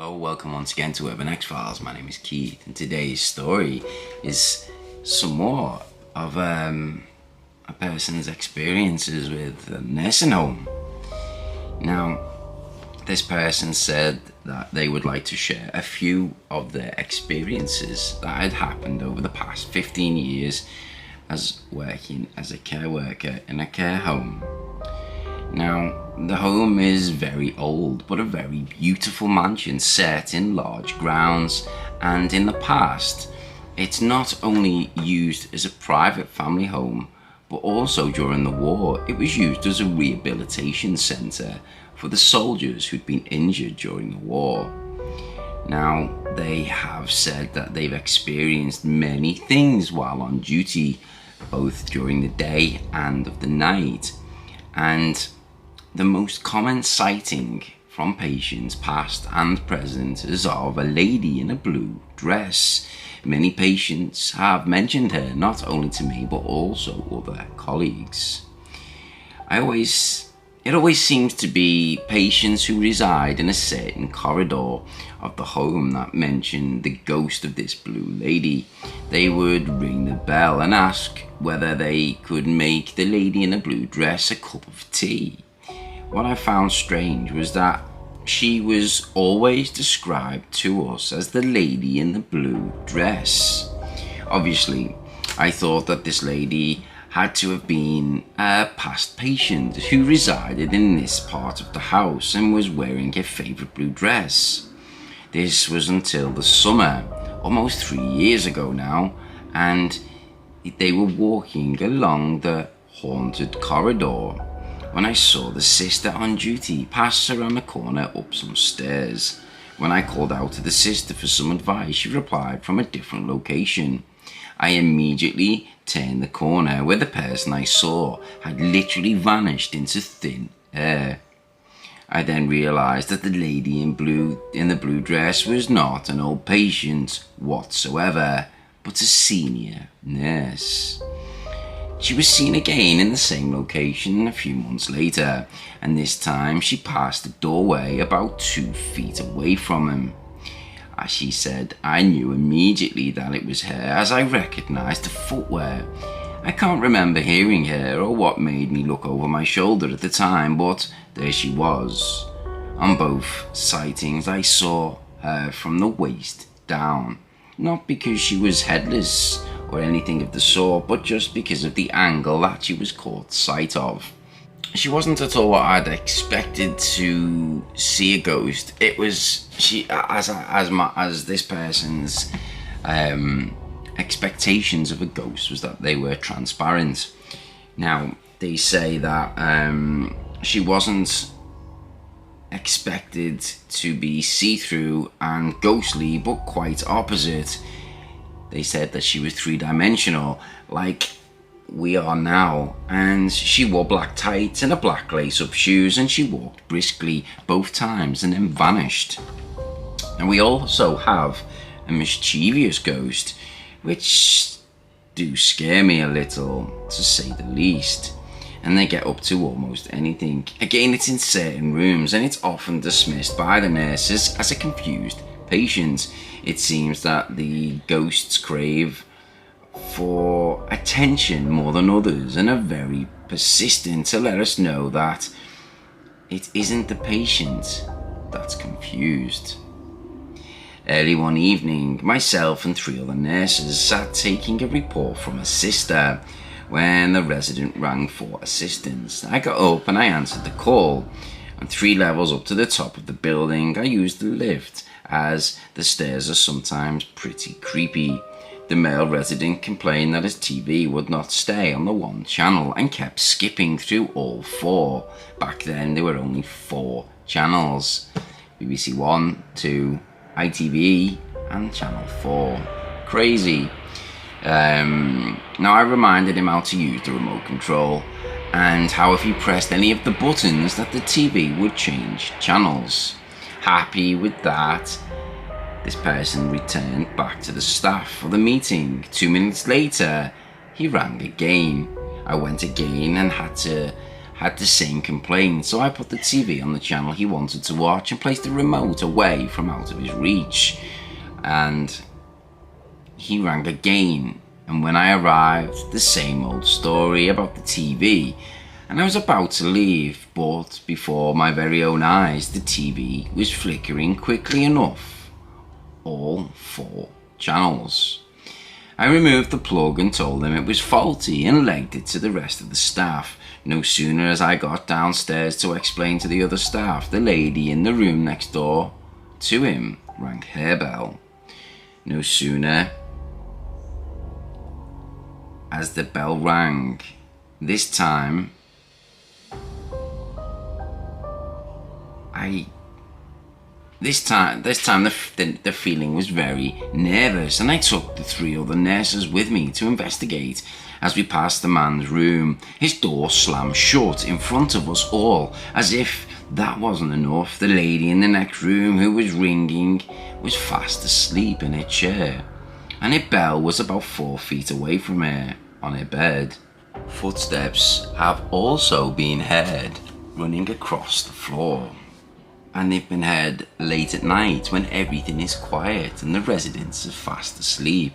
Hello, welcome once again to Urban X Files. My name is Keith, and today's story is some more of a person's experiences with a nursing home. Now, this person said that they would like to share a few of their experiences that had happened over the past 15 years as working as a care worker in a care home. Now, the home is very old, but a very beautiful mansion set in large grounds, and in the past, it's not only used as a private family home, but also during the war, it was used as a rehabilitation centre for the soldiers who'd been injured during the war. Now, they have said that they've experienced many things while on duty, both during the day and of the night, and the most common sighting from patients past and present is of a lady in a blue dress. Many patients have mentioned her, not only to me but also other colleagues. It always seems to be patients who reside in a certain corridor of the home that mention the ghost of this blue lady. They would ring the bell and ask whether they could make the lady in a blue dress a cup of tea. What I found strange was that she was always described to us as the lady in the blue dress. Obviously, I thought that this lady had to have been a past patient who resided in this part of the house and was wearing her favourite blue dress. This was until the summer, almost 3 years ago now, and they were walking along the haunted corridor when I saw the sister on duty pass around the corner up some stairs. When I called out to the sister for some advice, she replied from a different location. I immediately turned the corner where the person I saw had literally vanished into thin air. I then realised that the lady in the blue dress was not an old patient whatsoever, but a senior nurse. She was seen again in the same location a few months later, and this time she passed the doorway about 2 feet away from him. As she said, I knew immediately that it was her as I recognised the footwear. I can't remember hearing her or what made me look over my shoulder at the time, but there she was. On both sightings I saw her from the waist down, not because she was headless or anything of the sort, but just because of the angle that she was caught sight of. She wasn't at all what I'd expected to see a ghost. It was as this person's expectations of a ghost was that they were transparent. Now they say that she wasn't expected to be see-through and ghostly, but quite opposite. They said that she was three-dimensional, like we are now, and she wore black tights and a black lace-up shoes, and she walked briskly both times and then vanished. And we also have a mischievous ghost, which do scare me a little, to say the least. And they get up to almost anything. Again, it's in certain rooms, and it's often dismissed by the nurses as a confused patient. It seems that the ghosts crave for attention more than others and are very persistent to let us know that it isn't the patient that's confused. Early one evening, myself and 3 other nurses sat taking a report from a sister when the resident rang for assistance. I got up and I answered the call. On 3 levels up to the top of the building, I used the lift, as the stairs are sometimes pretty creepy. The male resident complained that his TV would not stay on the one channel and kept skipping through all 4. Back then there were only 4 channels: BBC 1, 2, ITV and Channel 4. Crazy. Now I reminded him how to use the remote control and how if he pressed any of the buttons that the TV would change channels. Happy with that, this person returned back to the staff for the meeting. 2 minutes later, he rang again. I went again and had to had the same complaint, so I put the TV on the channel he wanted to watch and placed the remote away from out of his reach. And he rang again, and when I arrived, the same old story about the TV, and I was about to leave, but before my very own eyes, the TV was flickering quickly enough, all 4 channels. I removed the plug and told them it was faulty and legged it to the rest of the staff. No sooner as I got downstairs to explain to the other staff, the lady in the room next door to him rang her bell. No sooner as the bell rang, this time the feeling was very nervous, and I took the 3 other nurses with me to investigate. As we passed the man's room, his door slammed shut in front of us all. As if that wasn't enough, the lady in the next room who was ringing was fast asleep in her chair, and her bell was about 4 feet away from her on her bed. Footsteps have also been heard running across the floor, and they've been heard late at night when everything is quiet and the residents are fast asleep.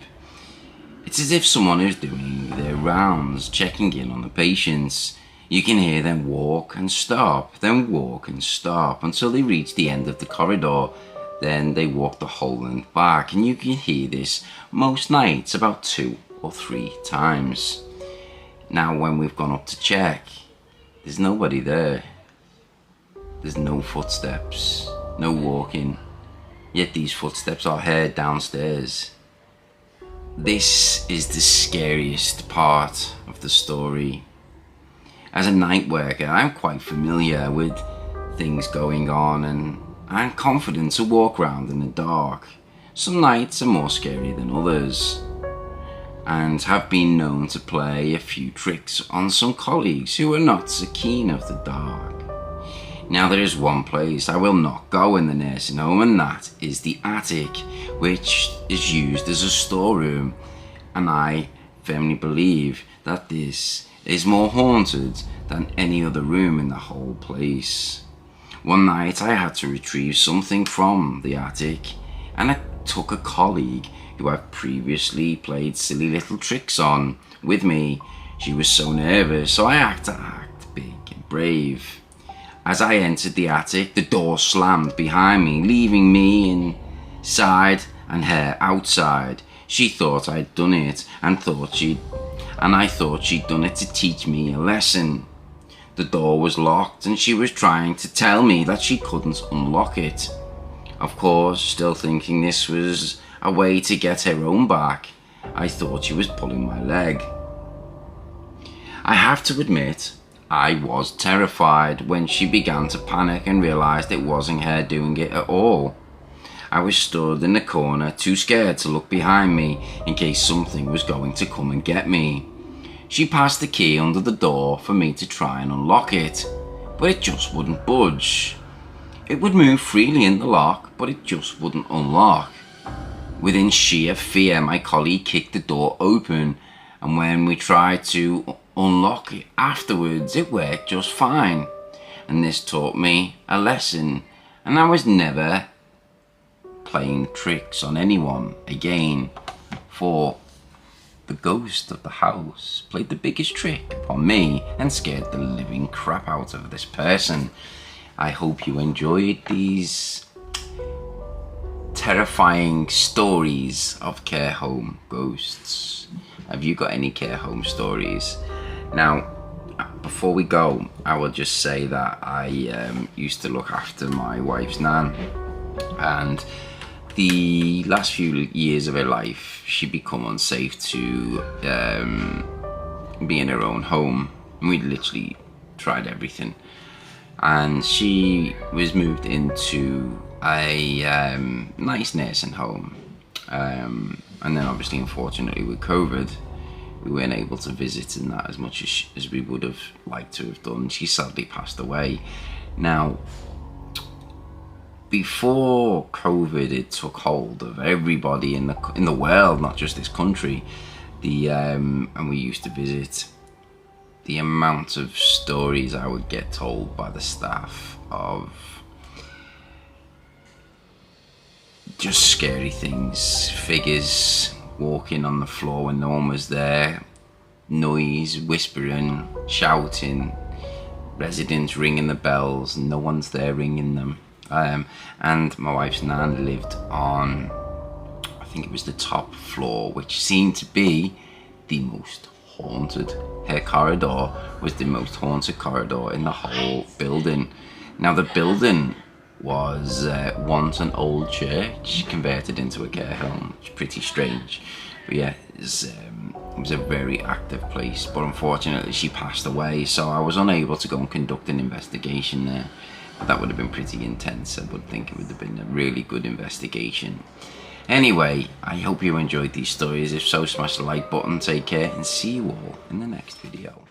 It's as if someone is doing their rounds, checking in on the patients. You can hear them walk and stop, then walk and stop until they reach the end of the corridor. Then they walk the whole length back, and you can hear this most nights about 2 or 3 times. Now when we've gone up to check, there's nobody there. There's no footsteps, no walking, yet these footsteps are heard downstairs. This is the scariest part of the story. As a night worker, I'm quite familiar with things going on, and I'm confident to walk around in the dark. Some nights are more scary than others, and have been known to play a few tricks on some colleagues who are not so keen of the dark. Now there is one place I will not go in the nursing home, and that is the attic, which is used as a storeroom, and I firmly believe that this is more haunted than any other room in the whole place. One night I had to retrieve something from the attic, and I took a colleague who I've previously played silly little tricks on with me. She was so nervous, so I had to act big and brave. As I entered the attic, the door slammed behind me, leaving me inside and her outside. She thought I'd done it, and I thought she'd done it to teach me a lesson. The door was locked, and she was trying to tell me that she couldn't unlock it. Of course, still thinking this was a way to get her own back, I thought she was pulling my leg. I have to admit, I was terrified when she began to panic and realised it wasn't her doing it at all. I was stood in the corner, too scared to look behind me in case something was going to come and get me. She passed the key under the door for me to try and unlock it, but it just wouldn't budge. It would move freely in the lock, but it just wouldn't unlock. Within sheer fear, my colleague kicked the door open, and when we tried to unlock it afterwards, it worked just fine. And this taught me a lesson, and I was never playing tricks on anyone again, for the ghost of the house played the biggest trick upon me and scared the living crap out of this person. I hope you enjoyed these terrifying stories of care home ghosts. Have you got any care home stories? Now, before we go, I will just say that I used to look after my wife's nan, and the last few years of her life, she'd become unsafe to be in her own home. And we'd literally tried everything. And she was moved into a nice nursing home. And then obviously, unfortunately, with COVID, we weren't able to visit in that as much as we would have liked to have done. She sadly passed away. Now, before COVID, it took hold of everybody in the world, not just this country. And we used to visit the amount of stories I would get told by the staff of just scary things, figures walking on the floor when no one was there, noise, whispering, shouting, residents ringing the bells, no one's there ringing them. And my wife's nan lived on, I think it was the top floor, which seemed to be the most haunted. Her corridor was the most haunted corridor in the whole building. Now the building was once an old church converted into a care home. It's pretty strange, but yeah, it was a very active place. But unfortunately she passed away, so I was unable to go and conduct an investigation there. But that would have been pretty intense. I would think it would have been a really good investigation. Anyway, I hope you enjoyed these stories. If so, smash the like button, take care, and see you all in the next video.